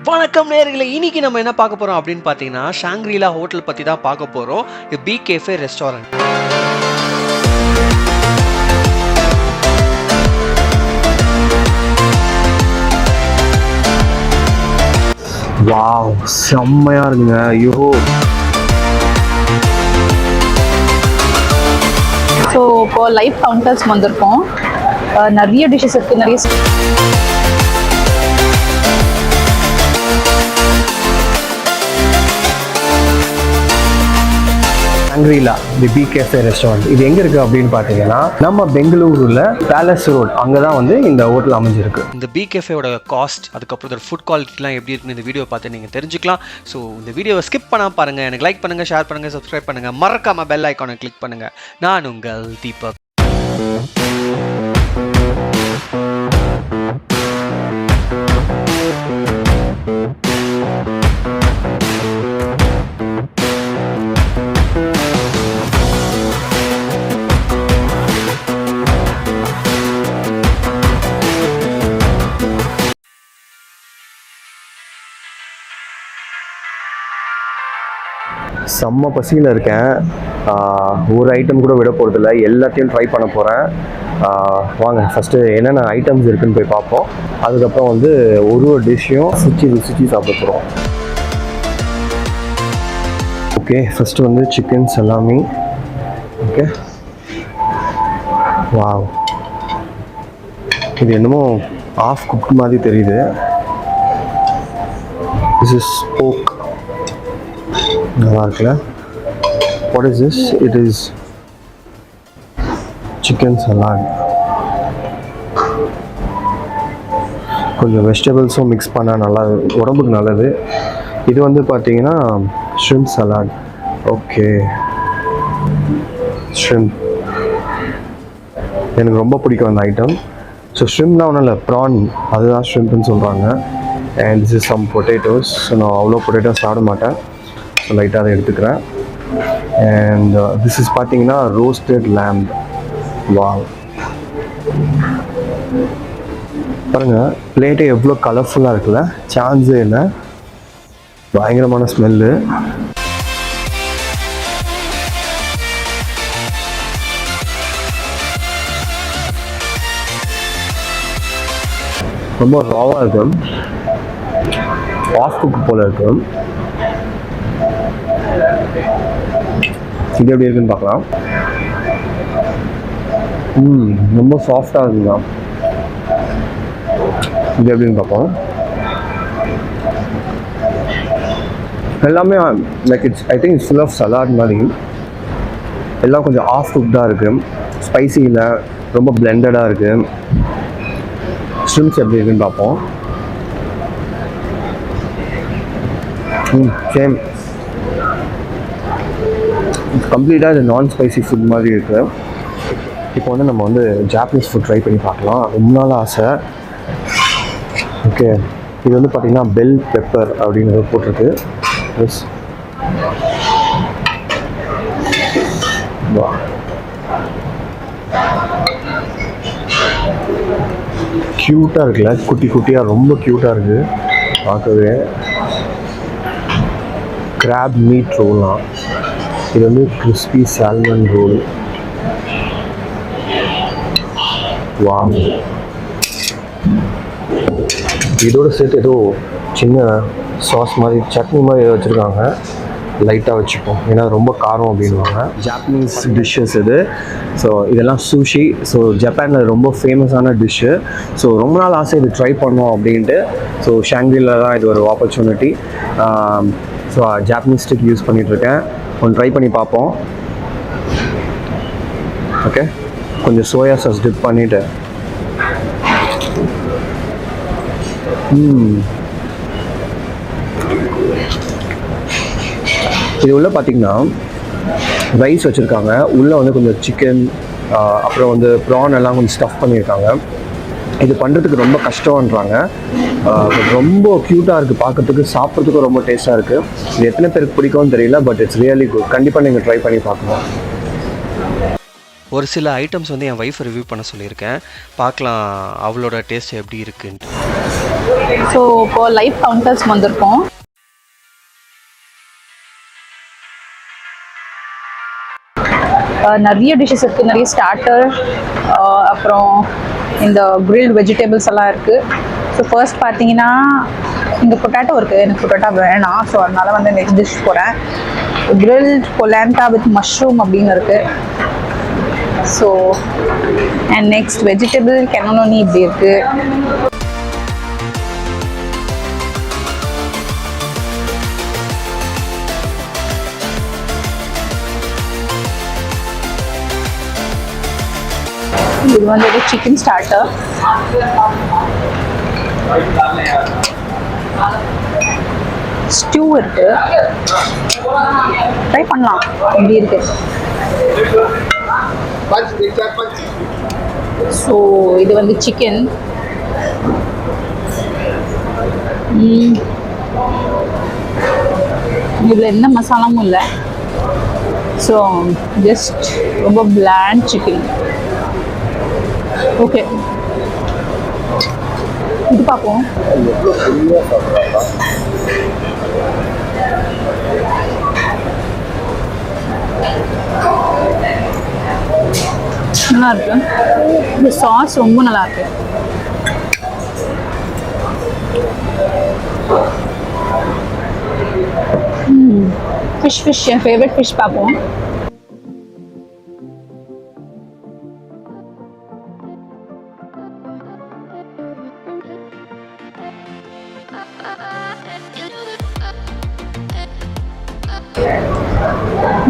வணக்கம் நேயர்களே, இன்னைக்கு நம்ம என்ன பார்க்க போறோம் அப்படின்னு பார்த்தீங்கன்னா ஷாங்க்ரிலா ஹோட்டல் பத்தி தான் பார்க்க போறோம். இது பி கேஃபே ரெஸ்டாரண்ட். வாவ், செம்மையா இருக்குங்க. ஐயோ, ஸோ இப்போ லைவ் கவுண்டர்ஸ் வந்திருக்கோம். நிறைய டிஷ்ஷஸ் இருக்குது. நிறைய ஷாங்க்ரிலா தி பி கேஃபே ரெஸ்டாரண்ட் இது எங்கே இருக்குது அப்படின்னு பார்த்தீங்கன்னா நம்ம பெங்களூருல பேலஸ் ரோட் அங்கே தான் வந்து இந்த ஹோட்டல் அமைஞ்சிருக்கு. இந்த பி கேஃபேயோட காஸ்ட், அதுக்கப்புறம் இதோட ஃபுட் குவாலிட்டிலாம் எப்படி இருக்குன்னு இந்த வீடியோ பார்த்து நீங்கள் தெரிஞ்சுக்கலாம். ஸோ இந்த வீடியோவை ஸ்கிப் பண்ணாமல் பாருங்கள். எனக்கு லைக் பண்ணுங்கள், ஷேர் பண்ணுங்கள், சப்ஸ்கிரைப் பண்ணுங்கள், மறக்காம பெல் ஐக்கானை கிளிக் பண்ணுங்கள். நான் உங்கள் தீபக். செம்ம பசியில் இருக்கேன். ஒரு ஐட்டம் கூட விட போகிறதில்ல, எல்லாத்தையும் ட்ரை பண்ண போகிறேன். வாங்க ஃபஸ்ட்டு என்னென்ன ஐட்டம்ஸ் இருக்குதுன்னு போய் பார்ப்போம். அதுக்கப்புறம் வந்து ஒரு டிஷ்ஷையும் ருசிச்சு சாப்பிட போகிறோம். ஓகே, ஃபஸ்ட்டு வந்து சிக்கன் சலாமி. ஓகே, வாவ், இது என்னமோ ஆஃப் குக் மாதிரி தெரியுது. திஸ் இஸ் போக். நல்லா இருக்குல்ல? What is this? It is chicken salad. கொஞ்சம் வெஜிடபிள்ஸும் மிக்ஸ் பண்ணால் நல்லா, உடம்புக்கு நல்லது. இது வந்து பார்த்தீங்கன்னா ஷ்ரிம்ப் சலாட். ஓகே, ஷ்ரிம்ப் எனக்கு ரொம்ப பிடிக்கும் அந்த ஐட்டம். ஸோ ஷ்ரிம்ப்னா ஒன்றும் இல்லை, ப்ரான், அதுதான் ஷ்ரிம்ப்னு சொல்கிறாங்க. And this is some potatoes. So நான் அவ்வளோ பொட்டேட்டோஸ் சாப்பிட மாட்டேன், ஸோ லைட்டாக அதை எடுத்துக்கிறேன். அண்ட் திஸ் இஸ் பார்த்தீங்கன்னா ரோஸ்டட் லேம்ப். வாவ், பாருங்கள் பிளேட்டே எவ்வளோ கலர்ஃபுல்லாக இருக்குல்ல, சான்ஸே இல்லை. பயங்கரமான ஸ்மெல்லு. ரொம்ப ராவாக இருக்கும், ஆஃப் குக் போல் இருக்கும். இது எப்படி இருக்குன்னு பார்க்கலாம். ரொம்ப சாஃப்டாக இருக்குங்க. இது எப்படின்னு பார்ப்போம். எல்லாமே like it's, I think it's full of salad மாதிரி. எல்லாம் கொஞ்சம் ஆஃப் குக்டாக இருக்குது, ஸ்பைசி இல்லை, ரொம்ப பிளெண்டடாக இருக்குது. ஷ்ரிம்ப்ஸ் எப்படி இருக்குன்னு பார்ப்போம். சேம், கம்ப்ளீட்டாக இது நான் ஸ்பைசி ஃபுட் மாதிரி இருக்குது. இப்போ வந்து நம்ம வந்து ஜாப்பனீஸ் ஃபுட் ட்ரை பண்ணி பார்க்கலாம், ரொம்ப நாள் ஆசை. ஓகே, இது வந்து பார்த்திங்கன்னா பெல் பெப்பர் அப்படின்னு போட்டிருக்கு. எஸ், க்யூட்டாக இருக்குல்ல, குட்டி குட்டியாக ரொம்ப க்யூட்டாக இருக்குது பார்க்கவே. கிராப் மீட் ரோல்லாம். இது வந்து கிறிஸ்பி சால்மன் ரோல். வாவ், இதோட சேர்த்து ஏதோ சின்ன சாஸ் மாதிரி, சட்னி மாதிரி ஏதோ வச்சுருக்காங்க. லைட்டாக வச்சுப்போம், ஏன்னா ரொம்ப காரம் அப்படின்வாங்க. ஜாப்பனீஸ் டிஷ்ஷஸ் இது. ஸோ இதெல்லாம் சூஷி. ஸோ ஜப்பானில் ரொம்ப ஃபேமஸான டிஷ்ஷு. ஸோ ரொம்ப நாள் ஆசை இது ட்ரை பண்ணோம் அப்படின்ட்டு. ஸோ ஷாங்க்ரிலா தான் இது ஒரு opportunity. So Japanese stick use பண்ணிகிட்ருக்கேன். ஒன்று ட்ரை பண்ணி பார்ப்போம். ஓகே, கொஞ்சம் சோயா சாஸ் டிப் பண்ணிவிட்டு. இது உள்ள பார்த்தீங்கன்னா ரைஸ் வச்சுருக்காங்க, உள்ளே வந்து கொஞ்சம் சிக்கன், அப்புறம் வந்து ப்ரான் எல்லாம் கொஞ்சம் ஸ்டஃப் பண்ணியிருக்காங்க. இது பண்ணுறதுக்கு ரொம்ப கஷ்டம்ன்றாங்க. ரொம்ப க்யூட்டாக இருக்குது பார்க்குறதுக்கு, சாப்பிட்றதுக்கும் ரொம்ப டேஸ்ட்டாக இருக்குது. இது எத்தனை பேருக்கு பிடிக்கும்னு தெரியல, பட் இட்ஸ் ரியலி குட். கண்டிப்பாக நீங்கள் ட்ரை பண்ணி பார்க்கணும். ஒரு சில ஐட்டம்ஸ் வந்து என் ஒய்ஃப் ரிவ்யூ பண்ண சொல்லியிருக்கேன், பார்க்கலாம் அவளோட டேஸ்ட் எப்படி இருக்குன்ட்டு. ஸோ இப்போது லைவ் கவுண்டர்ஸ் வந்திருக்கோம். நிறைய டிஷ்ஷஸ் இருக்குது, நிறைய ஸ்டார்டர், அப்புறம் இந்த கிரில்டு வெஜிடபிள்ஸ் எல்லாம் இருக்குது. ஸோ ஃபர்ஸ்ட் பார்த்தீங்கன்னா இந்த பொட்டேட்டோ இருக்குது, எனக்கு பொட்டேட்டோ வேணாம். ஸோ அதனால் வந்து நெக்ஸ்ட் டிஷ் போகிறேன். கிரில்ட் பொலாண்டா வித் மஷ்ரூம் அப்படின்னு இருக்குது. ஸோ அண்ட் நெக்ஸ்ட் வெஜிடபிள் கெனோனி இப்படி இருக்குது. இது வந்து ஒரு சிக்கன் ஸ்டார்டர். ஸ்டூ இருக்கு, ட்ரை பண்ணலாம் எப்படி இருக்கு. ஸோ இது வந்து சிக்கன். இதில் எந்த மசாலாவும் இல்லை. ஸோ ஜஸ்ட் ரொம்ப பிளாண்ட் சிக்கன். ஓகே, இது பார்ப்போம். நல்லா இருக்கு. இந்த சாஸ் ரொம்ப நல்லா இருக்கு. ஃபிஷ் என் ஃபேவரட் ஃபிஷ் பார்ப்போம்.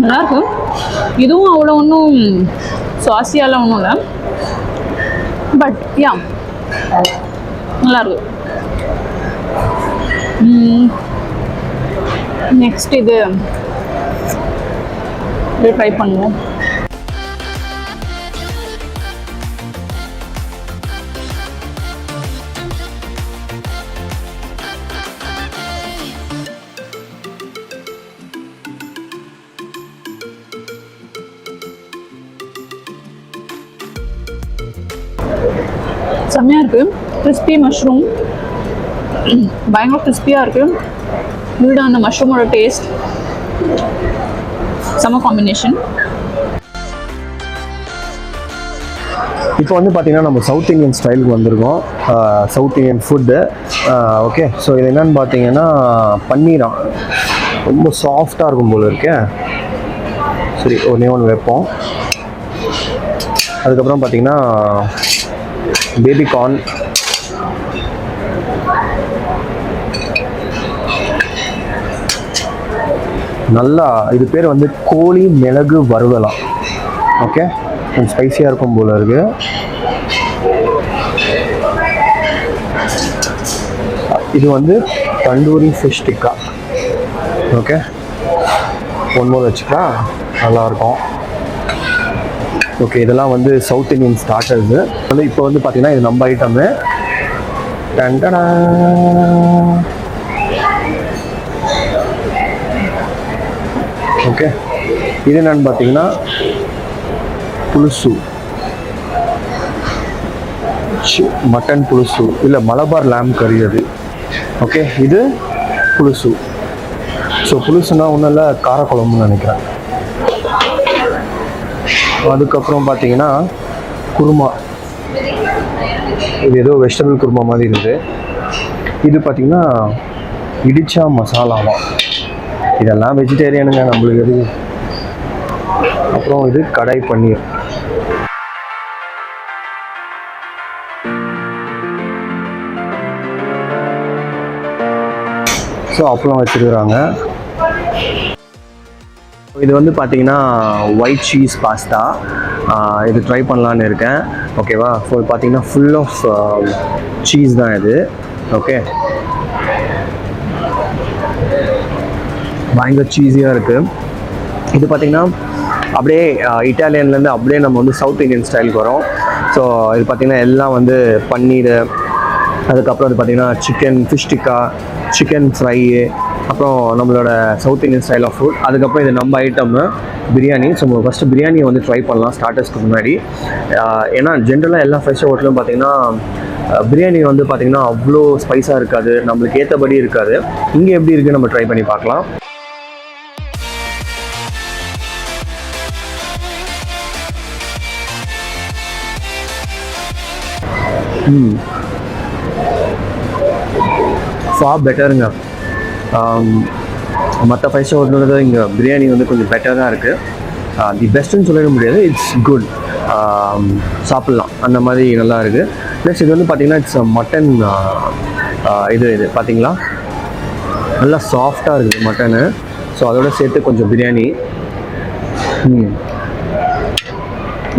நல்லாயிருக்கு. இதுவும் அவ்வளோ ஒன்றும் சாசியாலாம் ஒன்றும் இல்லை, பட் யா நல்லாயிருக்கு. நெக்ஸ்ட் இது ட்ரை பண்ணுவோம். செம்மையாக இருக்குது. கிறிஸ்பி மஷ்ரூம் பயங்கர கிறிஸ்பியாக இருக்குது. விட அந்த மஷ்ரூமோட டேஸ்ட் செம்ம காம்பினேஷன். இப்போ வந்து பார்த்திங்கன்னா நம்ம சவுத் இந்தியன் ஸ்டைலுக்கு வந்திருக்கோம். South Indian food. Okay, so இது என்னென்னு பார்த்தீங்கன்னா பன்னீரா ரொம்ப சாஃப்டாக இருக்கும் போல இருக்கே. சரி, ஒன்று வைப்போம். அதுக்கப்புறம் பார்த்திங்கன்னா பேபி கார்ன், நல்லா இது பேர் வந்து கோழி மிளகு வறுவலாம். ஓகே, கொஞ்சம் ஸ்பைசியாக இருக்கும் போல இருக்கு. இது வந்து tandoori fish tikka. Okay, one more வச்சுக்கலாம், நல்லாயிருக்கும். ஓகே, இதெல்லாம் வந்து சவுத் இந்தியன் ஸ்டார்டர்ஸு. வந்து இப்போ வந்து பார்த்திங்கன்னா இது நம்ம ஐட்டமு. டண்டனா ஓகே, இது என்னன்னு பார்த்தீங்கன்னா புலுசு, மட்டன் புலுசு, இல்லை மலபார் லேம் கறி அது. ஓகே, இது புலுசு. ஸோ புலுசுனா ஒன்றும் இல்லை, காரக்குழம்புன்னு நினைக்கிறேன். அதுக்கப்புறம் பார்த்தீங்கன்னா குருமா, இது ஏதோ வெஜிடபிள் குருமா மாதிரி இருக்குது. இது பார்த்திங்கன்னா இடிச்சா மசாலாவா, இதெல்லாம் வெஜிடேரியனுங்க நம்மளுக்கு எது. அப்புறம் இது கடாய் பன்னீர். ஸோ அப்பளம் வச்சுருக்குறாங்க. இது வந்து பார்த்தீங்கன்னா ஒயிட் சீஸ் பாஸ்தா. இது ட்ரை பண்ணலான்னு இருக்கேன். ஓகேவா, ஸோ பார்த்தீங்கன்னா ஃபுல் ஆஃப் சீஸ் தான் இது. ஓகே, பயங்கர சீஸியாக இருக்குது. இது பார்த்திங்கன்னா அப்படியே இட்டாலியன்லேருந்து அப்படியே நம்ம வந்து சவுத் இந்தியன் ஸ்டைலுக்கு வரோம். ஸோ இது பார்த்திங்கன்னா எல்லாம் வந்து பன்னீர், அதுக்கப்புறம் அது பார்த்திங்கன்னா chicken fish tikka, chicken fry, அப்புறம் நம்மளோட south Indian style of food. அதுக்கப்புறம் இது நம்ம ஐட்டமு பிரியாணி. ஸோ ஃபஸ்ட்டு பிரியாணியை வந்து ட்ரை பண்ணலாம் ஸ்டார்டர்ஸ்க்கு முன்னாடி. ஏன்னா ஜென்ரலாக எல்லா ஃப்ரெஷ் ஹோட்டலும் பார்த்திங்கன்னா பிரியாணி வந்து பார்த்திங்கன்னா அவ்வளோ ஸ்பைஸாக இருக்காது, நம்மளுக்கு ஏற்றபடி இருக்காது. இங்கே எப்படி இருக்குன்னு நம்ம ட்ரை பண்ணி பார்க்கலாம். ஃபார் பெட்டருங்க. மற்ற 5 ஸ்டார் ஹோட்டலோட இங்கே பிரியாணி வந்து கொஞ்சம் பெட்டராக இருக்குது. தி பெஸ்ட்டுன்னு சொல்லிட முடியாது, இட்ஸ் குட். சாப்பிட்லாம், அந்த மாதிரி நல்லா இருக்குது. ப்ளஸ் இது வந்து பார்த்திங்கன்னா இட்ஸ் மட்டன். இது பார்த்திங்களா நல்லா சாஃப்டாக இருக்குது மட்டனு. ஸோ அதோட சேர்த்து கொஞ்சம் பிரியாணி.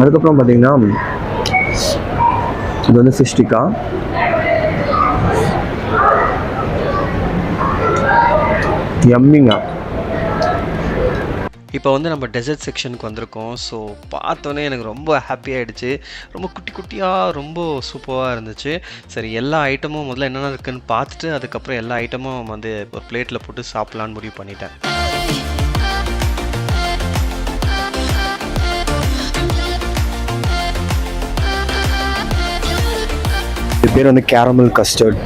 அதுக்கப்புறம் பார்த்திங்கன்னா இது வந்து ஃபிஷ் டிக்கா. யம்மிங்க. இப்போ வந்து நம்ம டெசர்ட் செக்ஷனுக்கு வந்திருக்கோம். ஸோ பார்த்தோன்னே எனக்கு ரொம்ப ஹாப்பி ஆகிடுச்சு. ரொம்ப குட்டி குட்டியாக ரொம்ப சூப்பராக இருந்துச்சு. சரி, எல்லா ஐட்டமும் முதல்ல என்னென்ன இருக்குதுன்னு பார்த்துட்டு அதுக்கப்புறம் எல்லா ஐட்டமும் வந்து ஒரு பிளேட்டில் போட்டு சாப்பிட்லான்னு முடிவு பண்ணிட்டேன். இது பேர் வந்து கேரமல் கஸ்டர்ட்.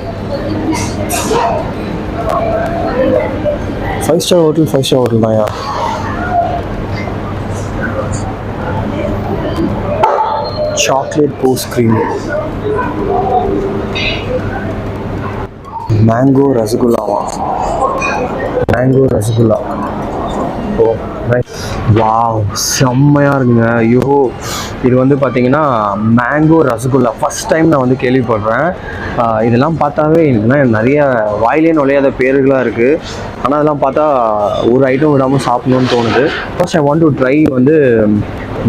5 ஸ்டார் ஹோட்டல் தான். சாக்லேட் போஸ் க்ரீம், மேங்கோ ரசகுல்லாவா, மேங்கோ ரசகுல்லா. ஓ வாவ், செம்மையாக இருக்குங்க. ஐயோ, இது வந்து பார்த்தீங்கன்னா மேங்கோ ரசகுல்லா ஃபஸ்ட் டைம் நான் வந்து கேள்விப்படுறேன். இதெல்லாம் பார்த்தாவே இதுலாம் நிறைய வாயிலே நுழையாத பேர்களாக இருக்குது. ஆனால் அதெல்லாம் பார்த்தா ஒரு ஐட்டம் விடாமல் சாப்பிடணும்னு தோணுது. First I want to try வந்து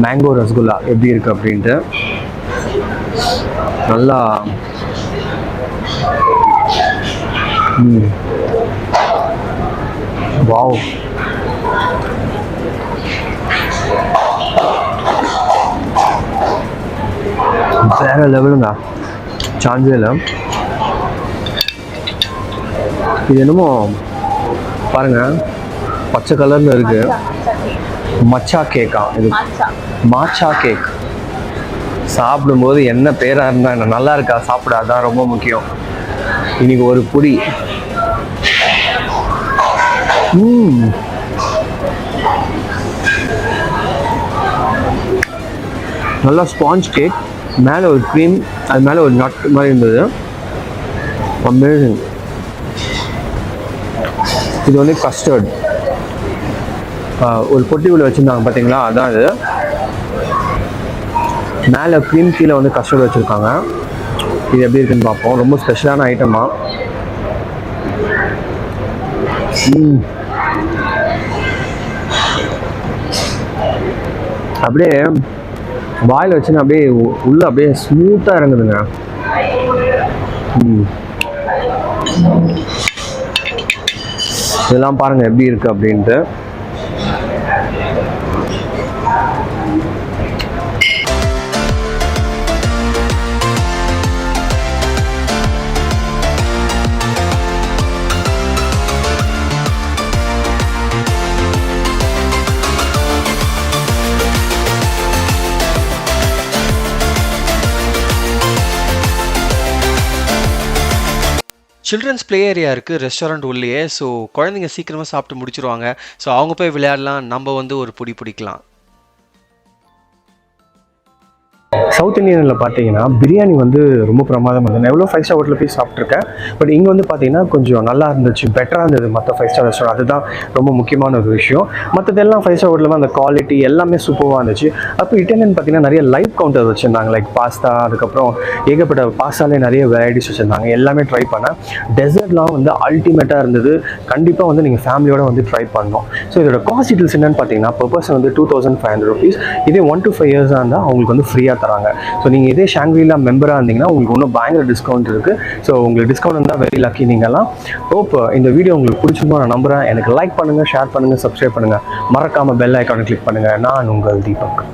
மேங்கோ ரசகுல்லா எப்படி இருக்குது அப்படின்ட்டு. நல்லா வாவ், வேற லெவலுங்க, சான்ஸே இல்லை. இது என்னமோ பாருங்க, பச்சை கலர்ல இருக்கு. மச்சா கேக்கா இது? மாச்சா கேக். சாப்பிடும்போது என்ன பேரா இருந்தா என்ன, நல்லா இருக்கா சாப்பிட, அதான் ரொம்ப முக்கியம். இன்னைக்கு ஒரு புடி. நல்லா ஸ்பாஞ்ச் கேக், மேலே ஒரு க்ரீம், அது மேலே ஒரு நட் மாதிரி இருந்தது. அமேசிங். இது வந்து கஸ்டர்ட், ஒரு பொட்டி உள்ள வச்சுருந்தாங்க பார்த்தீங்களா, அதான் இது. மேலே க்ரீம், கீழே வந்து கஸ்டர்ட் வச்சுருக்காங்க. இது எப்படி இருக்குன்னு பார்ப்போம். ரொம்ப ஸ்பெஷலான ஐட்டமா. அப்படியே வாயில் வச்சுன்னு அப்படியே உள்ள அப்படியே ஸ்மூத்தாக இறங்குதுங்க. இதெல்லாம் பாருங்க எப்படி இருக்கு அப்படின்ட்டு. சில்ட்ரன்ஸ் ப்ளே ஏரியா இருக்குது ரெஸ்டாரண்ட் உள்ளேயே. ஸோ குழந்தைங்க சீக்கிரமாக சாப்பிட்டு முடிச்சிருவாங்க. ஸோ அவங்க போய் விளையாடலாம், நம்ம வந்து ஒரு பிடிக்கலாம். சவுத் இந்தியனில் பார்த்தீங்கன்னா பிரியாணி வந்து ரொம்ப பிரமாதமாக இருந்தது. நான் எவ்வளோ 5 ஸ்டார் ஹோட்டலில் போய் சாப்பிட்ருக்கேன். பட் இங்கே வந்து பார்த்தீங்கன்னா கொஞ்சம் நல்லா இருந்துச்சு, பெட்டராக இருந்தது மற்ற 5 ஸ்டார் ரெஸ்டாரண்ட். அதுதான் ரொம்ப முக்கியமான ஒரு விஷயம். மற்றதெல்லாம் 5 ஸ்டார் ஹோட்டலில் அந்த குவாலிட்டி எல்லாமே சூப்பராக இருந்துச்சு. அப்போ இட்டாலியன் பார்த்தீங்கன்னா நிறைய லைவ் கவுண்டர் வச்சுருந்தாங்க, லைக் பாஸ்தா, அதுக்கப்புறம் ஏகப்பட்ட பாஸ்தாலே நிறைய வெரைட்டிஸ் வச்சுருந்தாங்க. எல்லாமே ட்ரை பண்ணேன். டெசர்ட்லாம் வந்து அல்டிமேட்டாக இருந்தது. கண்டிப்பாக வந்து நீங்கள் ஃபேமிலியோட வந்து ட்ரை பண்ணணும். ஸோ இதோட காஸ்ட் டீட்டெயில்ஸ் என்னென்னு பார்த்தீங்கன்னா per person வந்து 2500 rupees. இதே 1 to 5 years இருந்தால் அவங்களுக்கு வந்து ஃப்ரீயாக தராங்க. ஸோ நீங்கள் இதே ஷாங்க்ரிலா மெம்பராக இருந்தீங்கன்னா உங்களுக்கு இன்னும் பயங்கர டிஸ்கவுண்ட் இருக்குது. ஸோ உங்களுக்கு டிஸ்கவுண்ட் இருந்தால் வெரி லக்கி நீங்கள்லாம். ஹோப் இந்த வீடியோ உங்களுக்கு பிடிச்சிருந்தோம் நான் நம்புகிறேன். எனக்கு லைக் பண்ணுங்கள், ஷேர் பண்ணுங்கள், சப்ஸ்கிரைப் பண்ணுங்கள், மறக்காமல் பெல் ஐக்கானை கிளிக் பண்ணுங்கள். நான் உங்கள் தீபக்.